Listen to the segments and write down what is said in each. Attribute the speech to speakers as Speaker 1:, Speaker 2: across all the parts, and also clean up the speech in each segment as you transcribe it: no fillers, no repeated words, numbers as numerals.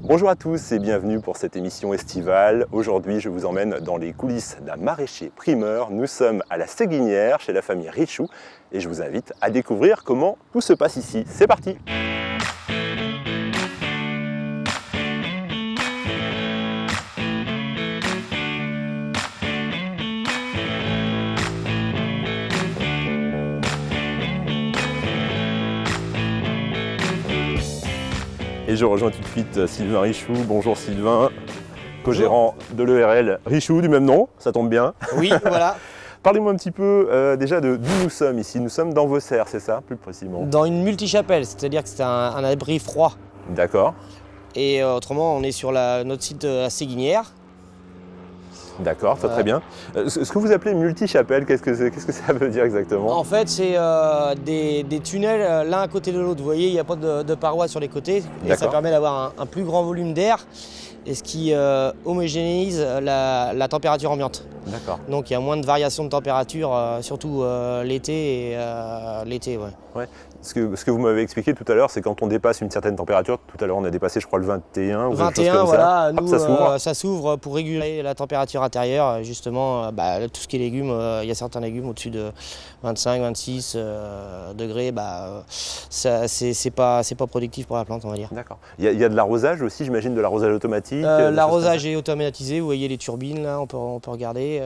Speaker 1: Bonjour à tous et bienvenue pour cette émission estivale. Aujourd'hui, je vous emmène dans les coulisses d'un maraîcher primeur. Nous sommes à la Séguinière, chez la famille Richoux, et je vous invite à découvrir comment tout se passe ici. C'est parti! Et je rejoins tout de suite Sylvain Richoux. Bonjour Sylvain, co-gérant de l'ERL Richoux, du même nom, ça tombe bien.
Speaker 2: Oui, voilà.
Speaker 1: Parlez-moi un petit peu déjà d'où nous sommes ici. Nous sommes dans Vaucers, c'est ça, plus précisément?
Speaker 2: Dans une multi-chapelle, c'est-à-dire que c'est un abri froid.
Speaker 1: D'accord.
Speaker 2: Et autrement, on est sur notre site de la Séguinière.
Speaker 1: D'accord, très bien. Ce que vous appelez multi-chapelle, qu'est-ce que ça veut dire exactement?
Speaker 2: En fait, c'est des tunnels l'un à côté de l'autre. Vous voyez, il n'y a pas de parois sur les côtés. Et ça permet d'avoir un plus grand volume d'air, et ce qui homogénéise la température ambiante.
Speaker 1: D'accord.
Speaker 2: Donc il y a moins de variations de température, surtout l'été.
Speaker 1: Ouais. Ce que vous m'avez expliqué tout à l'heure, c'est quand on dépasse une certaine température. Tout à l'heure, on a dépassé, je crois, le 21 ou quelque chose comme
Speaker 2: voilà.
Speaker 1: Ça.
Speaker 2: Nous, ça s'ouvre pour réguler la température intérieure. Justement, tout ce qui est légumes, il y a certains légumes au-dessus de 25, 26 degrés. C'est pas productif pour la plante, on va dire.
Speaker 1: D'accord. Il y a de l'arrosage aussi, j'imagine, de l'arrosage automatique.
Speaker 2: L'arrosage est automatisé. Vous voyez les turbines, là, on peut regarder.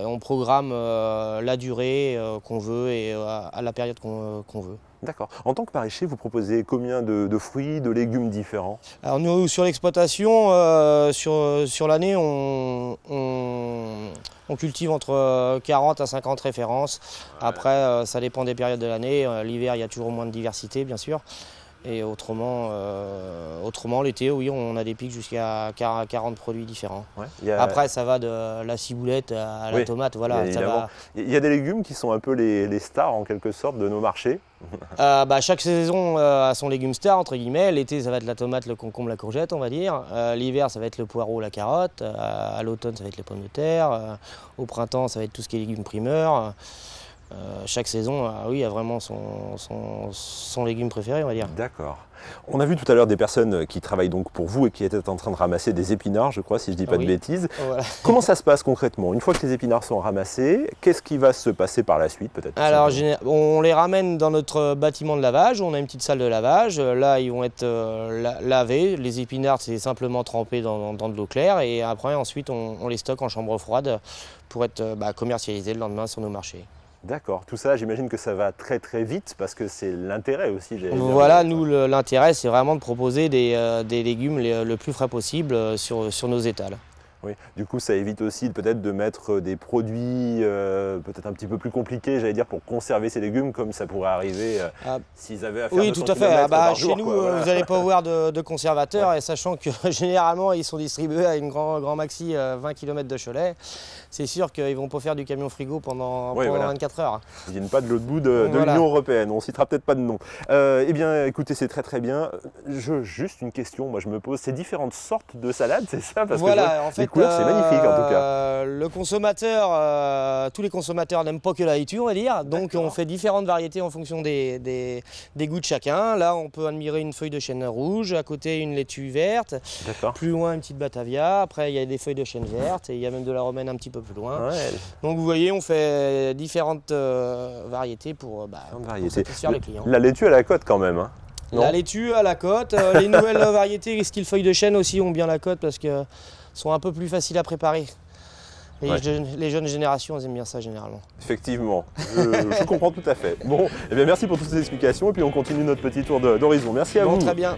Speaker 2: On programme la durée qu'on veut et à la période qu'on veut.
Speaker 1: D'accord. En tant que maraîcher, vous proposez combien de fruits, de légumes différents?
Speaker 2: Alors nous, sur l'exploitation, sur l'année, on cultive entre 40 à 50 références. Après, ça dépend des périodes de l'année. L'hiver, il y a toujours moins de diversité, bien sûr. Et autrement l'été, oui, on a des pics jusqu'à 40 produits différents. Ouais, Après, ça va de la ciboulette à la tomate. Voilà, ça va.
Speaker 1: Il y a des légumes qui sont un peu les stars, en quelque sorte, de nos marchés.
Speaker 2: Chaque saison a son légume star, entre guillemets. L'été, ça va être la tomate, le concombre, la courgette, on va dire. L'hiver, ça va être le poireau, la carotte. À l'automne, ça va être les pommes de terre. Au printemps, ça va être tout ce qui est légumes primeurs. Chaque saison, oui, a vraiment son légume préféré, on va dire.
Speaker 1: D'accord. On a vu tout à l'heure des personnes qui travaillent donc pour vous et qui étaient en train de ramasser des épinards, je crois, si je ne dis pas de bêtises. Voilà. Comment ça se passe concrètement? Une fois que les épinards sont ramassés, qu'est-ce qui va se passer par la suite, peut-être?
Speaker 2: Alors, on les ramène dans notre bâtiment de lavage. On a une petite salle de lavage. Là, ils vont être lavés. Les épinards, c'est simplement trempé dans de l'eau claire. Et après, ensuite, on les stocke en chambre froide pour être commercialisés le lendemain sur nos marchés.
Speaker 1: D'accord, tout ça, j'imagine que ça va très très vite parce que c'est l'intérêt aussi.
Speaker 2: Voilà, nous, l'intérêt, c'est vraiment de proposer des légumes le plus frais possible sur nos étals.
Speaker 1: Oui, du coup, ça évite aussi peut-être de mettre des produits peut-être un petit peu plus compliqués, j'allais dire, pour conserver ces légumes, comme ça pourrait arriver s'ils avaient à faire 200
Speaker 2: tout à fait.
Speaker 1: par
Speaker 2: Chez
Speaker 1: jour,
Speaker 2: nous,
Speaker 1: voilà.
Speaker 2: vous n'allez pas voir de conservateurs, et sachant que généralement, ils sont distribués à une grand maxi 20 km de Cholet. C'est sûr qu'ils ne vont pas faire du camion frigo pendant 24 heures.
Speaker 1: Ils ne viennent pas de l'autre bout de l'Union européenne, on ne citera peut-être pas de nom. Eh bien, écoutez, c'est très bien. Juste une question, moi je me pose, ces différentes sortes de salades, c'est ça? Parce
Speaker 2: voilà, en fait,
Speaker 1: les couleurs, c'est magnifique en tout cas.
Speaker 2: Le consommateur, tous les consommateurs n'aiment pas que la laitue, on va dire. Donc on fait différentes variétés en fonction des goûts de chacun. Là, on peut admirer une feuille de chêne rouge, à côté une laitue verte, plus loin une petite batavia. Après, il y a des feuilles de chêne vertes et il y a même de la romaine un petit peu plus loin. Ouais. Donc vous voyez, on fait différentes variétés pour satisfaire les clients.
Speaker 1: La laitue à la côte quand même, hein?
Speaker 2: La laitue à la côte. Les nouvelles variétés style feuille de chêne aussi ont bien la côte parce que sont un peu plus faciles à préparer. Les jeunes générations, elles aiment bien ça généralement.
Speaker 1: Effectivement, je comprends tout à fait. Bon, eh bien merci pour toutes ces explications et puis on continue notre petit tour d'horizon. Merci à vous.
Speaker 2: Très bien.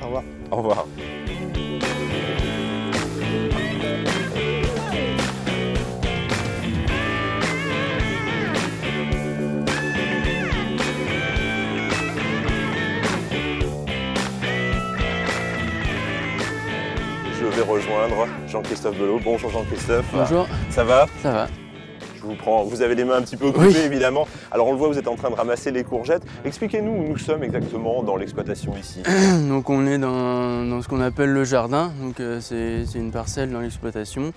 Speaker 2: Au revoir.
Speaker 1: Au revoir. Je vais rejoindre Jean-Christophe Belot. Bonjour Jean-Christophe.
Speaker 3: Bonjour.
Speaker 1: Ça va?
Speaker 3: Ça va.
Speaker 1: Je vous prends, vous avez les mains un petit peu occupées évidemment. Alors on le voit, vous êtes en train de ramasser les courgettes. Expliquez-nous où nous sommes exactement dans l'exploitation ici.
Speaker 3: Donc on est dans ce qu'on appelle le jardin. Donc c'est une parcelle dans l'exploitation.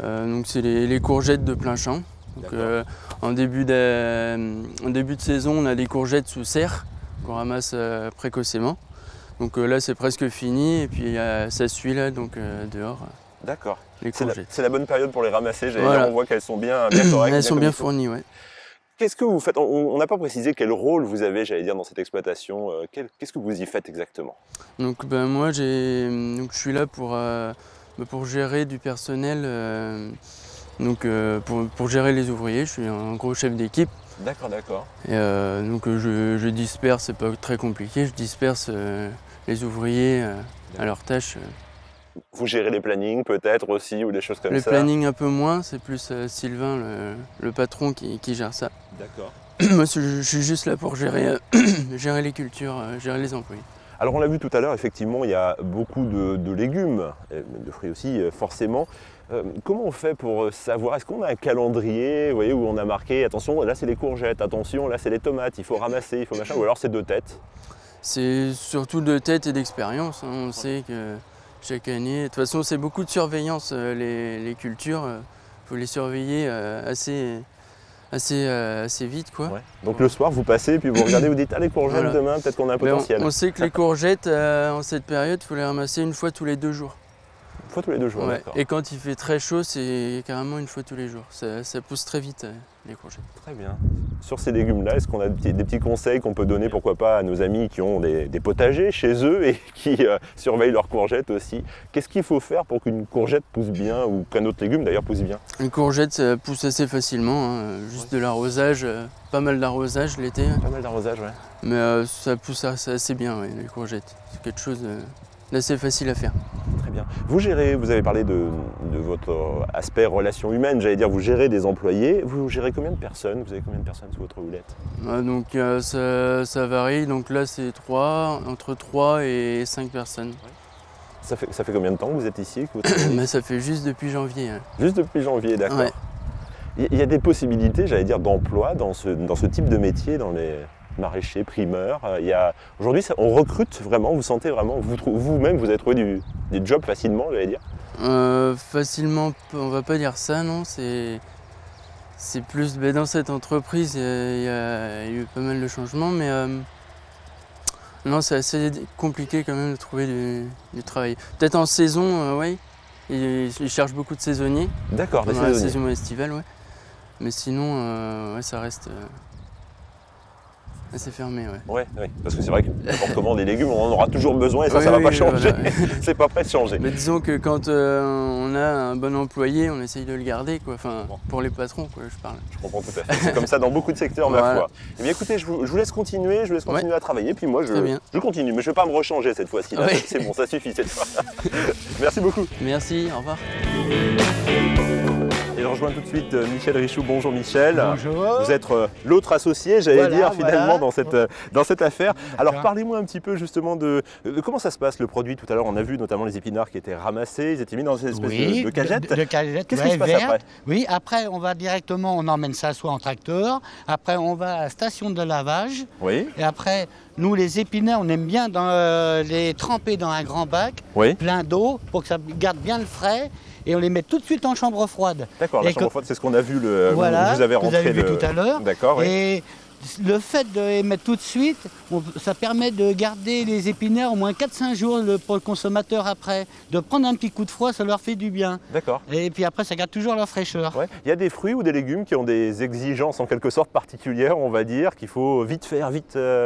Speaker 3: Donc c'est les courgettes de plein champ. Donc, en début de saison, on a des courgettes sous serre qu'on ramasse précocement. Donc là c'est presque fini et puis ça suit là donc dehors.
Speaker 1: D'accord.
Speaker 3: Les courgettes.
Speaker 1: C'est la bonne période pour les ramasser,
Speaker 3: Voilà.
Speaker 1: On voit qu'elles sont bien correctes.
Speaker 3: Elles sont bien
Speaker 1: il faut.
Speaker 3: fournies, ouais.
Speaker 1: Qu'est-ce que vous faites? On n'a pas précisé quel rôle vous avez, j'allais dire, dans cette exploitation. Qu'est-ce que vous y faites exactement?
Speaker 3: Donc moi je suis là pour gérer du personnel, pour gérer les ouvriers. Je suis un gros chef d'équipe.
Speaker 1: D'accord.
Speaker 3: Et donc je disperse, c'est pas très compliqué, je disperse les ouvriers à leurs tâches.
Speaker 1: Vous gérez les plannings peut-être aussi ou des choses comme
Speaker 3: Le
Speaker 1: ça?
Speaker 3: planning un peu moins, c'est plus Sylvain, le patron, qui gère ça.
Speaker 1: D'accord.
Speaker 3: Moi je suis juste là pour gérer, gérer les cultures, gérer les employés.
Speaker 1: Alors on l'a vu tout à l'heure, effectivement, il y a beaucoup de légumes, et de fruits aussi, forcément. Comment on fait pour savoir? Est-ce qu'on a un calendrier, vous voyez, où on a marqué, attention, là c'est les courgettes, attention, là c'est les tomates, il faut ramasser, il faut machin, ou alors c'est 2 têtes?
Speaker 3: C'est surtout de tête et d'expérience, hein. On sait que chaque année, de toute façon c'est beaucoup de surveillance, les cultures, faut les surveiller assez vite, quoi.
Speaker 1: Ouais. Donc le soir, vous passez, puis vous regardez, vous dites, ah les courgettes
Speaker 3: Voilà.
Speaker 1: demain, peut-être qu'on a un potentiel.
Speaker 3: On sait que les courgettes, en cette période, il faut les ramasser une fois tous les 2 jours.
Speaker 1: Une fois tous les 2 jours,
Speaker 3: Ouais.
Speaker 1: d'accord.
Speaker 3: Et quand il fait très chaud, c'est carrément une fois tous les jours. Ça pousse très vite, les courgettes.
Speaker 1: Très bien. Sur ces légumes-là, est-ce qu'on a des petits conseils qu'on peut donner, pourquoi pas, à nos amis qui ont des potagers chez eux et qui surveillent leurs courgettes aussi? Qu'est-ce qu'il faut faire pour qu'une courgette pousse bien, ou qu'un autre légume d'ailleurs pousse bien?
Speaker 3: Une courgette, ça pousse assez facilement, hein. Juste de l'arrosage, pas mal d'arrosage l'été.
Speaker 1: Pas mal d'arrosage, ouais.
Speaker 3: Mais ça pousse assez bien, ouais, les courgettes. C'est quelque chose d'assez facile à faire.
Speaker 1: Très bien. Vous gérez, vous avez parlé de votre aspect relation humaine, j'allais dire, vous gérez des employés. Vous gérez combien de personnes? Vous avez combien de personnes sous votre houlette?
Speaker 3: Donc ça varie, donc là c'est entre 3 et 5 personnes.
Speaker 1: Ça fait combien de temps que vous êtes ici?
Speaker 3: Mais ça fait juste depuis janvier. Hein.
Speaker 1: Juste depuis janvier, d'accord.
Speaker 3: Ouais.
Speaker 1: Il y a des possibilités, j'allais dire, d'emploi dans ce type de métier, dans les maraîchers, primeurs. Aujourd'hui, on recrute vraiment, vous sentez vraiment, vous-même, vous avez trouvé des jobs facilement, j'allais dire?
Speaker 3: Facilement, on va pas dire ça, non. C'est plus, dans cette entreprise, il y a eu pas mal de changements, mais non, c'est assez compliqué quand même de trouver du travail. Peut-être en saison, oui, ils cherchent beaucoup de saisonniers.
Speaker 1: D'accord, des
Speaker 3: pendant la
Speaker 1: saisonniers.
Speaker 3: saison estivale, ouais. Mais sinon, ouais, ça reste assez fermé, ouais.
Speaker 1: Ouais, parce que c'est vrai que n'importe comment des légumes, on en aura toujours besoin et ça va pas changer.
Speaker 3: Voilà.
Speaker 1: C'est pas prêt de changer.
Speaker 3: Mais disons que quand on a un bon employé, on essaye de le garder, quoi. Enfin, pour les patrons, quoi, je parle.
Speaker 1: Je comprends tout à fait. C'est comme ça dans beaucoup de secteurs, ma
Speaker 3: Voilà.
Speaker 1: foi. Eh bien écoutez, je vous laisse continuer, à travailler, puis moi
Speaker 3: Très bien.
Speaker 1: je continue, mais je vais pas me rechanger cette fois-ci.
Speaker 3: Oui.
Speaker 1: C'est bon, ça suffit cette fois. Merci beaucoup.
Speaker 3: Merci, au revoir.
Speaker 1: Et je rejoins tout de suite Michel Richoux. Bonjour Michel.
Speaker 4: Bonjour.
Speaker 1: Vous êtes l'autre associé, j'allais
Speaker 4: Voilà,
Speaker 1: dire, finalement,
Speaker 4: voilà.
Speaker 1: dans cette affaire. Alors
Speaker 4: D'accord.
Speaker 1: parlez-moi un petit peu justement de comment ça se passe le produit. Tout à l'heure, on a vu notamment les épinards qui étaient ramassés, ils étaient mis dans une espèce de cagette.
Speaker 4: De cagette,
Speaker 1: Qu'est-ce qui se passe
Speaker 4: verte.
Speaker 1: après?
Speaker 4: Oui, après, on va directement, on emmène ça soit en tracteur. Après, on va à la station de lavage.
Speaker 1: Oui,
Speaker 4: Et après, nous, les épinards, on aime bien les tremper dans un grand bac,
Speaker 1: oui.
Speaker 4: plein d'eau, pour que ça garde bien le frais. Et on les met tout de suite en chambre froide.
Speaker 1: D'accord, la
Speaker 4: Et
Speaker 1: chambre
Speaker 4: que-
Speaker 1: froide, c'est ce qu'on a vu,
Speaker 4: Voilà,
Speaker 1: vous avez rentré
Speaker 4: vu tout à l'heure.
Speaker 1: D'accord, oui.
Speaker 4: Et le fait de les mettre tout de suite, ça permet de garder les épinards au moins 4-5 jours pour le consommateur après. De prendre un petit coup de froid, ça leur fait du bien.
Speaker 1: D'accord.
Speaker 4: Et puis après, ça garde toujours leur fraîcheur.
Speaker 1: Ouais. Il y a des fruits ou des légumes qui ont des exigences en quelque sorte particulières, on va dire, qu'il faut vite faire,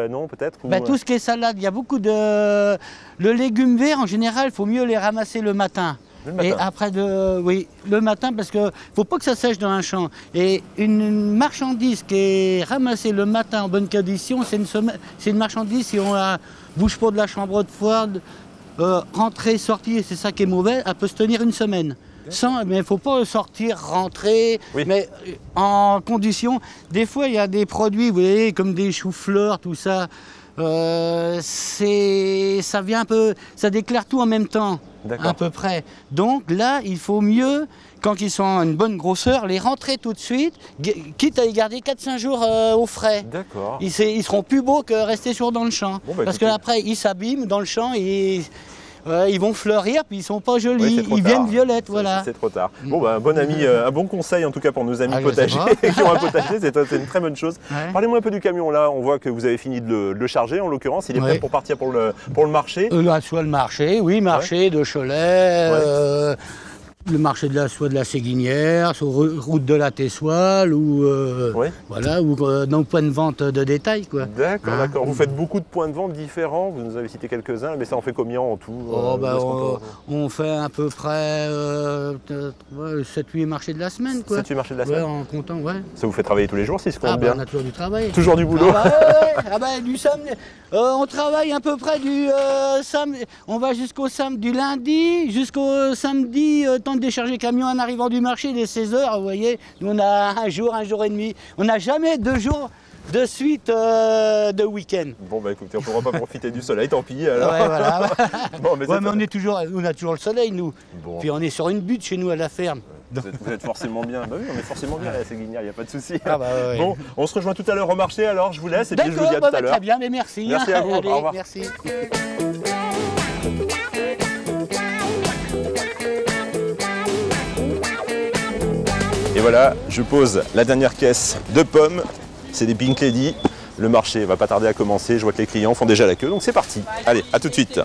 Speaker 1: non peut-être ou,
Speaker 4: Tout ce qui est salade, il y a beaucoup de... Le légume vert, en général, il faut mieux les ramasser le matin.
Speaker 1: le matin.
Speaker 4: Et après, oui, le matin, parce qu'il ne faut pas que ça sèche dans un champ. Et une marchandise qui est ramassée le matin en bonne condition, c'est une marchandise, si on la bouge pas de la chambre de froide, rentrer, sortir, c'est ça qui est mauvais, elle peut se tenir une semaine. Mais il ne faut pas sortir, rentrer,
Speaker 1: Oui.
Speaker 4: mais en condition. Des fois, il y a des produits, vous voyez, comme des choux-fleurs, tout ça. Ça vient un peu, ça déclare tout en même temps,
Speaker 1: D'accord.
Speaker 4: à peu près. Donc là, il faut mieux, quand ils sont en une bonne grosseur, les rentrer tout de suite, quitte à les garder 4-5 jours au frais.
Speaker 1: D'accord.
Speaker 4: Ils seront plus beaux que rester dans le champ.
Speaker 1: Bon, bah,
Speaker 4: Parce
Speaker 1: écoutez.
Speaker 4: qu'après, ils s'abîment dans le champ et ils vont fleurir, puis ils sont pas
Speaker 1: Oui,
Speaker 4: jolis,
Speaker 1: c'est trop
Speaker 4: ils
Speaker 1: tard.
Speaker 4: viennent violettes, voilà.
Speaker 1: C'est trop tard. Bon, bah, un bon ami, un bon conseil en tout cas pour nos amis
Speaker 4: Ah, je
Speaker 1: potagers
Speaker 4: sais
Speaker 1: qui ont un potager, c'est une très bonne chose.
Speaker 4: Ouais.
Speaker 1: Parlez-moi un peu du camion là, on voit que vous avez fini de le charger en l'occurrence, il est
Speaker 4: Ouais.
Speaker 1: prêt pour partir pour le marché.
Speaker 4: Là, soit le marché, oui, marché de Cholet, le marché de la soie de la Séguinière, sur route de la Tessoile, ou
Speaker 1: Ouais.
Speaker 4: voilà, ou dans le point de vente de détail, quoi.
Speaker 1: D'accord,
Speaker 4: Hein.
Speaker 1: d'accord. Vous faites beaucoup de points de vente différents, vous nous avez cité quelques-uns, mais ça en fait combien en tout
Speaker 4: Oh, bah,
Speaker 1: de ce qu'on peut-
Speaker 4: on fait à peu près 7-8 marchés de la semaine, quoi.
Speaker 1: 7-8 marchés de la
Speaker 4: Ouais,
Speaker 1: semaine.
Speaker 4: en comptant, ouais.
Speaker 1: Ça vous fait travailler tous les jours si se compte
Speaker 4: Ah,
Speaker 1: bien.
Speaker 4: bah, on a toujours du travail.
Speaker 1: Toujours du boulot.
Speaker 4: Ah, bah, ouais. Ah, bah, du samedi. On travaille à peu près du samedi. On va jusqu'au samedi, du lundi jusqu'au samedi, temps de décharger camion en arrivant du marché, les 16 h. Vous voyez, nous on a un jour et demi. On n'a jamais 2 jours de suite de week-end.
Speaker 1: Bon bah écoutez, on ne pourra pas profiter du soleil, tant pis alors.
Speaker 4: Ouais, voilà.
Speaker 1: Bon, mais
Speaker 4: Ouais,
Speaker 1: c'est
Speaker 4: mais
Speaker 1: pas-
Speaker 4: on a toujours le soleil, nous.
Speaker 1: Bon.
Speaker 4: Puis on est sur une butte chez nous à la ferme.
Speaker 1: Vous êtes forcément bien. Bah oui, on est forcément bien à la Séguinière, il n'y a pas de souci.
Speaker 4: Ah, bah, ouais.
Speaker 1: Bon, on se rejoint tout à l'heure au marché alors, je vous laisse et puis je vous dis à
Speaker 4: D'accord,
Speaker 1: tout à l'heure.
Speaker 4: très bien, mais merci.
Speaker 1: Merci à vous,
Speaker 4: Allez,
Speaker 1: au revoir.
Speaker 4: merci.
Speaker 1: Et voilà, je pose la dernière caisse de pommes. C'est des Pink Lady. Le marché va pas tarder à commencer. Je vois que les clients font déjà la queue, donc c'est parti. Allez, à tout de suite.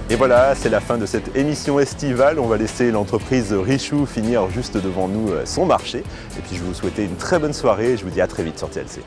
Speaker 1: Et voilà, c'est la fin de cette émission estivale. On va laisser l'entreprise Richou finir juste devant nous son marché. Et puis je vais vous souhaiter une très bonne soirée et je vous dis à très vite sur TLC.